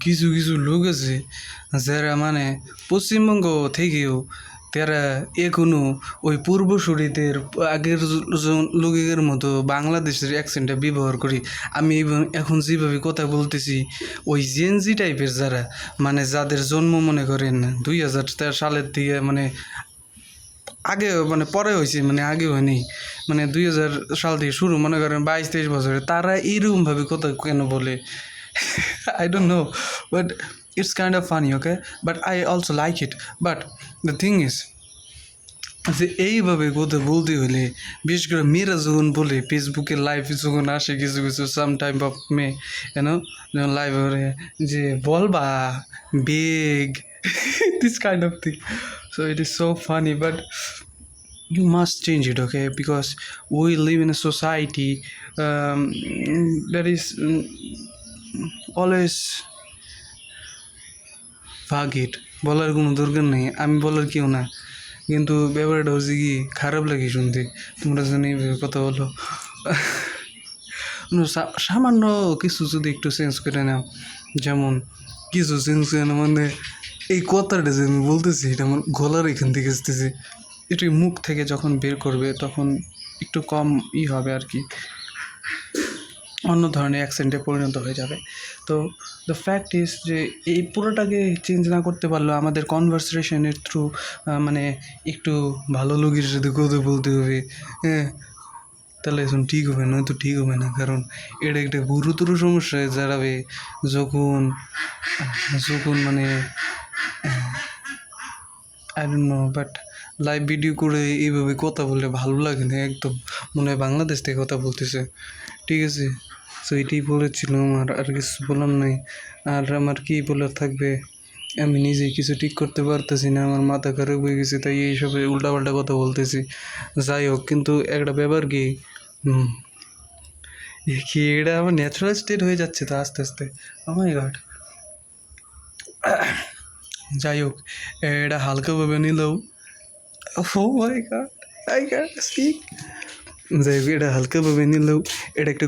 কিছু কিছু লোক আছে যারা মানে পশ্চিমবঙ্গ থেকেও তারা এখনো ওই পূর্বসূরিদের আগের লোকের মতো বাংলাদেশের অ্যাকসেন্টটা ব্যবহার করি। আমি এখন যেভাবে কথা বলতেছি ওই জেনজি টাইপের যারা মানে যাদের জন্ম মনে করেন 2000 সালের দিকে মানে আগে মানে পরে হয়েছে মানে আগে হয়নি মানে 2000 সাল থেকে শুরু মনে করেন 22-23 বছরে তারা এইরকমভাবে কথা কেন বলে I don't know, but it's kind of funny, okay? But I also like it. But the thing is, যে এইভাবে কথা বলতে হলে বিশেষ করে মেয়েরা যখন বলে ফেসবুকে লাইভ যখন আসে কিছু কিছু সাম টাইম অফ মে যখন লাইভ করে যে বলবা বেগ this kind of thing. So it is so funny, but you must change it, okay? Because we live in a society that is always ফাক ইট, বলার কোনো দরকার নেই, আমি বলার কেউ না, কিন্তু ব্যাপারটা হচ্ছে কি খারাপ লাগে শুনতে তোমরা যেন এইভাবে কথা বলো। সামান্য কিছু যদি একটু চেঞ্জ করে নাও, যেমন কিছু চেঞ্জ করে না মানে এই কথাটা যে আমি বলতেছি এটা আমার গলার এখান থেকে আসতেছে, এটি মুখ থেকে যখন বের করবে তখন একটু কম হবে আর কি, অন্য ধরনের অ্যাকসেন্টে পরিণত হয়ে যাবে। তো দ্য ফ্যাক্ট ইজ যে এই পুরোটাকে চেঞ্জ না করতে পারলেও আমাদের কনভারসেশনের থ্রু মানে একটু ভালো লোকের সাথে কথা বলতে হবে, হ্যাঁ, তাহলে এখন ঠিক হবে, নয়তো ঠিক হবে না। কারণ এটা একটা গুরুতর সমস্যায় দাঁড়াবে যখন যখন মানে I don't know, but live video করে এইভাবে কথা বললে ভালো লাগে না একদম, মনে হয় বাংলাদেশ থেকে কথা বলতেছে। ঠিক আছে, সো এটাই বলেছিল, আমার আর কিছু বলার নাই। আর আমার কী বলার থাকবে, আমি নিজেই কিছু ঠিক করতে পারতেছি না, আমার মাথা খারাপ হয়ে গেছে, তাই এইসবে উল্টাপাল্টা কথা বলতেছি। যাই হোক, কিন্তু একটা ব্যাপার কি এটা আমার ন্যাচারাল স্টেট হয়ে যাচ্ছে তো আস্তে আস্তে, ও মাই গড। যাই হোক, এটা হালকাভাবে নিলেও ও মাই গড আই ক্যান্ট স্পিক, যাই হোক এটা হালকাভাবে নিলেও এটা একটা